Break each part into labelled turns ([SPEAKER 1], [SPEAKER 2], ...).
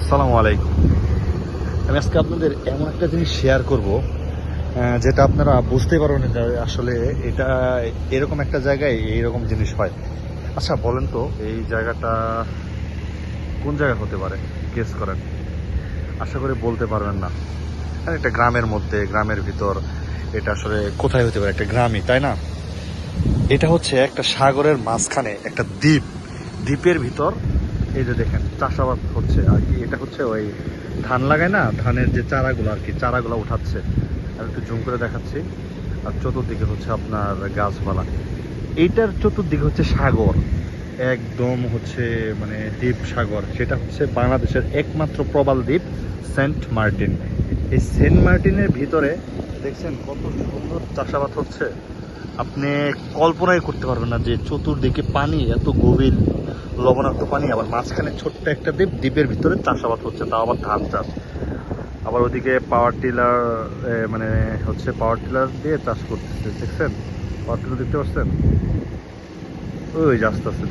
[SPEAKER 1] আসসালামু আলাইকুম। আমি আজকে আপনাদের এমন একটা জিনিস শেয়ার করব যেটা আপনারা বুঝতেই পারবেন না যে আসলে এটা এরকম একটা জায়গায় এইরকম জিনিস হয়। আচ্ছা বলেন তো এই জায়গাটা কোন জায়গা হতে পারে? গেস করেন। আশা করি বলতে পারবেন না। আর একটা গ্রামের মধ্যে, গ্রামের ভিতর, এটা আসলে কোথায় হতে পারে? একটা গ্রামই, তাই না? এটা হচ্ছে একটা সাগরের মাঝখানে একটা দ্বীপ। দ্বীপের ভিতর এই যে দেখেন চাষাবাদ হচ্ছে আর কি। এটা হচ্ছে ওই ধান লাগায় না, ধানের যে চারাগুলো আর কি, চারাগুলো উঠাচ্ছে। আমি একটু জুম করে দেখাচ্ছি। আর চতুর্দিকে হচ্ছে আপনার গাছপালা। এইটার চতুর্দিকে হচ্ছে সাগর, একদম হচ্ছে মানে দ্বীপ সাগর। সেটা হচ্ছে বাংলাদেশের একমাত্র প্রবাল দ্বীপ সেন্ট মার্টিন। এই সেন্ট মার্টিনের ভিতরে দেখছেন কত সুন্দর চাষাবাদ হচ্ছে। আপনি কল্পনাই করতে পারবেন না যে চতুর্দিকে পানি, এত গভীর লবণাক্ত পানি, আবার মাঝখানে ছোট্ট একটা দ্বীপ, দ্বীপের ভিতরে চাষাবাদ হচ্ছে, তাও আবার ধান চাষ। আবার ওদিকে পাওয়ার টিলার, মানে হচ্ছে পাওয়ার টিলার দিয়ে চাষ করতেছে। দেখছেন পাওয়ার টিলার দেখতে পাচ্ছেন? ওই যে আস্তে আস্তে।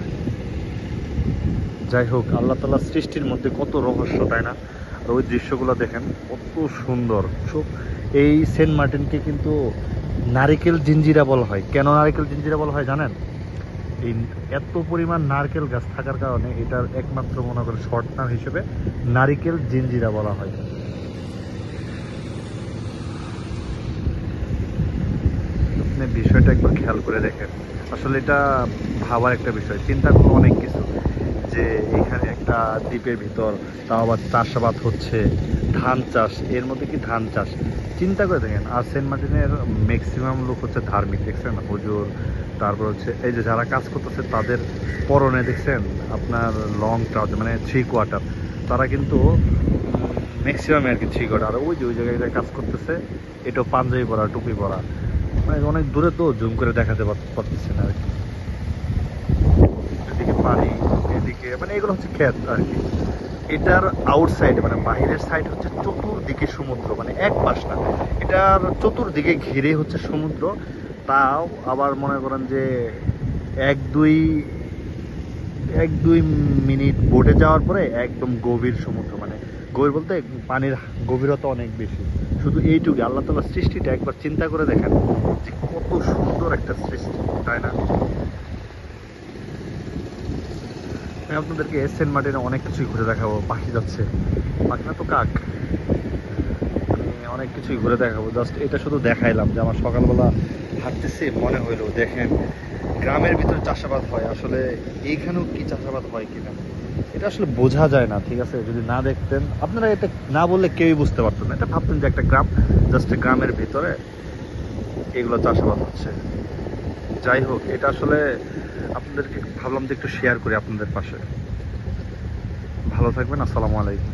[SPEAKER 1] যাই হোক, আল্লাহ তাআলার সৃষ্টির মধ্যে কত রহস্য, তাই না? আর ওই দৃশ্যগুলো দেখেন কত সুন্দর। সব এই সেন্ট মার্টিনকে কিন্তু নারিকেল জিঞ্জিরা বলা হয়। কেন নারিকেল জিঞ্জিরা বলা হয় জানেন? এই এত পরিমাণ নারকেল গাছ থাকার কারণে এটার একমাত্র মনে করেন শর্ট নাম হিসেবে নারিকেল জিঞ্জিরা বলা হয়। আপনি বিষয়টা একবার খেয়াল করে দেখেন। আসলে এটা ভাবার একটা বিষয়, চিন্তা করবো অনেক কিছু, যে এখানে একটা দ্বীপের ভিতর, তাও আবার চাষাবাদ হচ্ছে, ধান চাষ, এর মধ্যে কি ধান চাষ, চিন্তা করে দেখেন। আর সেন্ট মার্টিনের ম্যাক্সিমাম লোক হচ্ছে ধার্মিক, দেখছেন হুজুর। তারপর হচ্ছে এই যে যারা কাজ করতেছে তাদের পরনে দেখছেন আপনার লং ট্রাউজার, মানে 3/4। তারা কিন্তু ম্যাক্সিমাম আর কি 3/4। আর ওই যে ওই জায়গায় কাজ করতেছে, এটাও পাঞ্জাবি পরা, টুপি পরা। মানে অনেক দূরে তো জুম করে দেখাতে পারতেছে না আর কি। এদিকে পানি, এদিকে মানে এগুলো হচ্ছে ক্ষেত আর কি। এটার আউটসাইড মানে বাহিরের সাইড হচ্ছে চতুর্দিকে সমুদ্র, মানে এক পাশ না, এটার চতুর্দিকে ঘিরে হচ্ছে সমুদ্র। তাও আবার মনে করেন যে এক দুই এক দুই মিনিট বোটে যাওয়ার পরে একদম গভীর সমুদ্র। মানে গভীর বলতে পানির গভীরতা অনেক বেশি। শুধু এইটুকু, আল্লাহ তাআলার সৃষ্টিটা একবার চিন্তা করে দেখেন যে কত সুন্দর একটা সৃষ্টি, তাই না? আমি আপনাদেরকে সেন্ট মার্টিনে অনেক কিছুই ঘুরে দেখাবো। পাখি যাচ্ছে, পাখি না তো কাক। আমি অনেক কিছুই ঘুরে দেখাবো, জাস্ট এটা শুধু দেখাইলাম যে আমার সকালবেলা হাঁটতেছি মনে হইলো দেখেন গ্রামের ভিতরে চাষাবাদ হয়। আসলে এইখানেও কি চাষাবাদ হয় কিনা এটা আসলে বোঝা যায় না, ঠিক আছে? যদি না দেখতেন আপনারা, এটা না বললে কেউই বুঝতে পারতেন না। এটা ভাবতেন যে একটা গ্রাম, জাস্ট গ্রামের ভিতরে এগুলো চাষাবাদ হচ্ছে। যাই হোক, এটা আসলে আপনাদেরকে ভাবলাম যে একটু শেয়ার করি আপনাদের পাশে। ভালো থাকবেন। আসসালামু আলাইকুম।